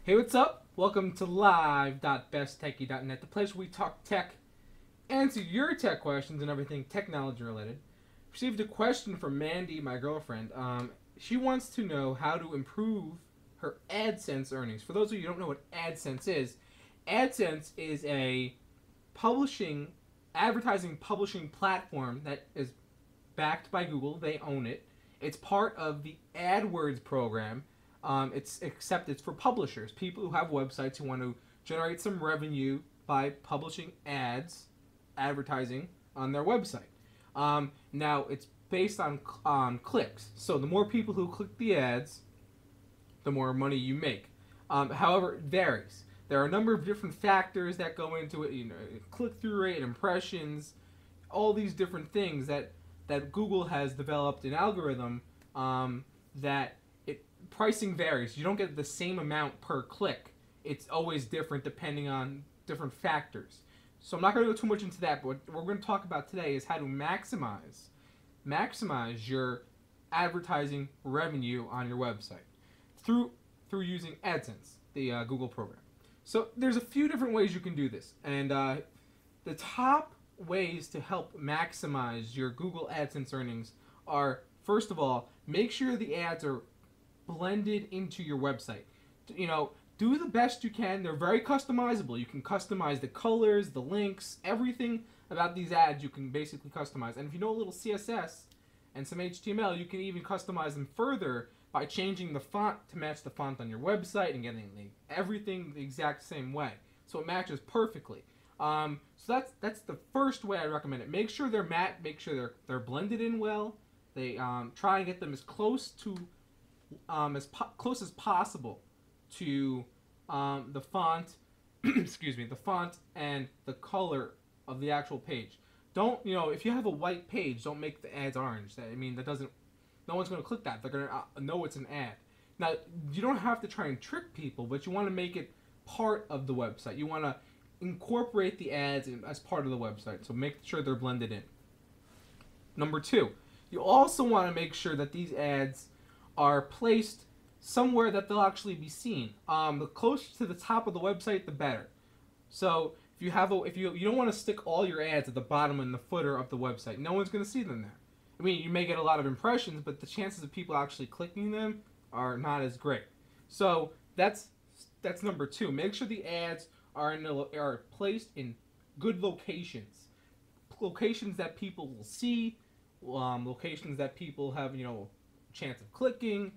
Hey, what's up? Welcome to live.besttechy.net, the place where we talk tech, answer your tech questions and everything technology related. Received a question from Mandy, my girlfriend. She wants to know how to improve her AdSense earnings. For those of you who don't know what AdSense is a advertising publishing platform that is backed by Google. They own it. It's part of the AdWords program. It's for publishers, people who have websites who want to generate some revenue by publishing advertising on their website. Now it's based on clicks, so the more people who click the ads, the more money you make. However, it varies. There are a number of different factors that go into it. Click-through rate, impressions, all these different things that Google has developed an algorithm that pricing varies. You don't get the same amount per click. It's always different depending on different factors. So I'm not going to go too much into that, but what we're going to talk about today is how to maximize your advertising revenue on your website through using AdSense, the Google program. So there's a few different ways you can do this, and the top ways to help maximize your Google AdSense earnings are, first of all, make sure the ads are blended into your website. Do the best you can. They're very customizable. You can customize the colors, the links, everything about these ads you can basically customize. And if you know a little CSS and some HTML, you can even customize them further by changing the font to match the font on your website and getting everything the exact same way, so it matches perfectly. So that's the first way I recommend it. Make sure they're matte. Make sure they're blended in well. They try and get them as close as possible to the font, the font and the color of the actual page. Don't, if you have a white page, don't make the ads orange. No one's going to click that. They're going to know it's an ad. Now, you don't have to try and trick people, but you want to make it part of the website. You want to incorporate the ads as part of the website, so make sure they're blended in. Number two, you also want to make sure that these ads are placed somewhere that they'll actually be seen. The closer to the top of the website, the better. So if you don't want to stick all your ads at the bottom and the footer of the website, no one's going to see them there. I mean, you may get a lot of impressions, but the chances of people actually clicking them are not as great. So that's number two. Make sure the ads are placed in good locations that people will see, locations that people have chance of clicking,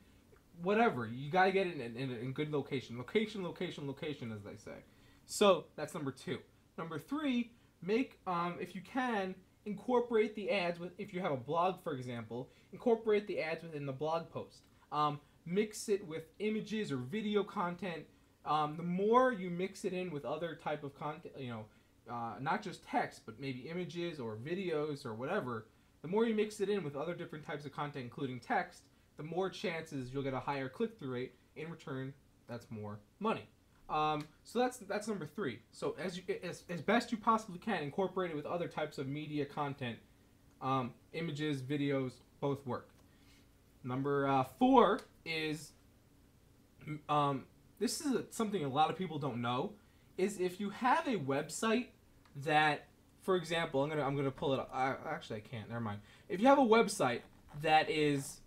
whatever. You gotta get it in good location, as they say. So that's number two. Number three, make if you can, incorporate the ads if you have a blog, for example, incorporate the ads within the blog post. Mix it with images or video content. The more you mix it in with other type of content, not just text, but maybe images or videos or whatever, the more you mix it in with other different types of content, including text, the more chances you'll get a higher click-through rate. In return, that's more money. So that's number three. So as best you possibly can, incorporate it with other types of media content. Images, videos, both work. Number four is, this is something a lot of people don't know, is if you have a website that, for example, I'm gonna pull it up. Actually, I can't. Never mind. If you have a website that is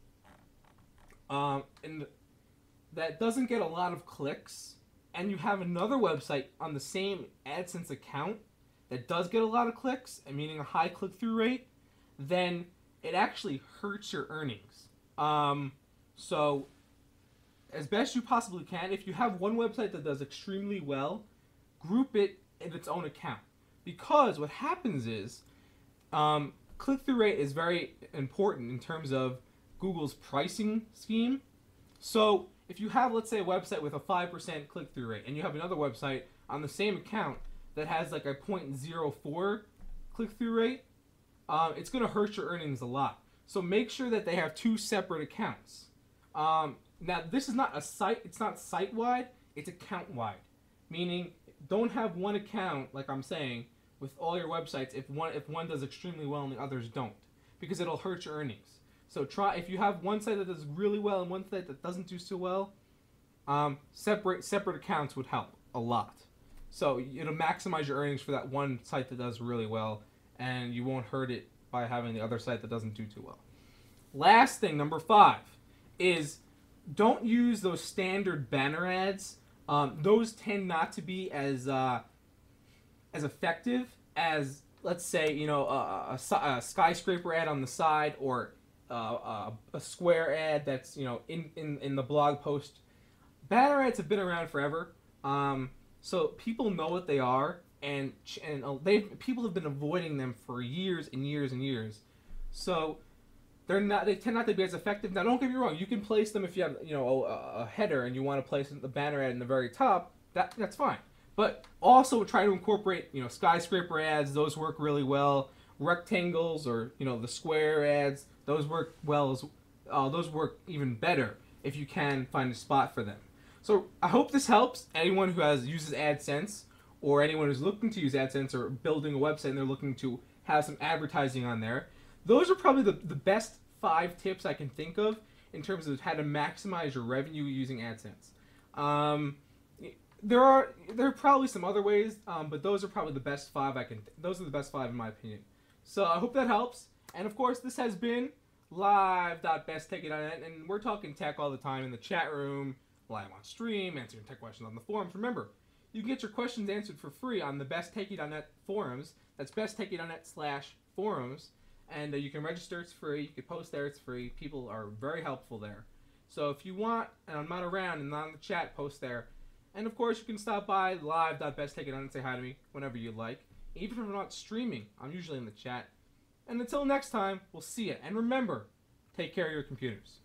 that doesn't get a lot of clicks, and you have another website on the same AdSense account that does get a lot of clicks, meaning a high click-through rate, then it actually hurts your earnings. So as best you possibly can, if you have one website that does extremely well, group it in its own account. Because what happens is, click-through rate is very important in terms of Google's pricing scheme. So if you have, let's say, a website with a 5% click-through rate, and you have another website on the same account that has like a 0.04 click-through rate, it's going to hurt your earnings a lot. So make sure that they have two separate accounts. Now, this is not it's not site-wide, it's account-wide. Meaning, don't have one account, like I'm saying, with all your websites if one does extremely well and the others don't, because it'll hurt your earnings. So if you have one site that does really well and one site that doesn't do so well, Separate accounts would help a lot. So it'll maximize your earnings for that one site that does really well, and you won't hurt it by having the other site that doesn't do too well. Last thing, number 5, is don't use those standard banner ads. Those tend not to be as effective as, let's say, a skyscraper ad on the side, or a square ad that's in the blog post. Banner ads have been around forever, so people know what they are, and people have been avoiding them for years and years and years. So they tend not to be as effective. Now, don't get me wrong, you can place them if you have a header and you want to place the banner ad in the very top. That's fine. But also try to incorporate skyscraper ads. Those work really well. Rectangles, or the square ads, those work well those work even better if you can find a spot for them. So I hope this helps anyone who uses AdSense, or anyone who's looking to use AdSense, or building a website and they're looking to have some advertising on there. Those are probably the best 5 tips I can think of in terms of how to maximize your revenue using AdSense. There are probably some other ways, but those are probably the best 5 those are the best 5 in my opinion. So I hope that helps. And of course, this has been live.besttechie.net, and we're talking tech all the time in the chat room, live on stream, answering tech questions on the forums. Remember, you can get your questions answered for free on the besttechie.net forums. That's besttechie.net/forums. And you can register, it's free. You can post there, it's free. People are very helpful there. So if you want, and I'm not around and not in the chat, post there. And of course, you can stop by live.besttechie.net and say hi to me whenever you like. Even if I'm not streaming, I'm usually in the chat. And until next time, we'll see you. And remember, take care of your computers.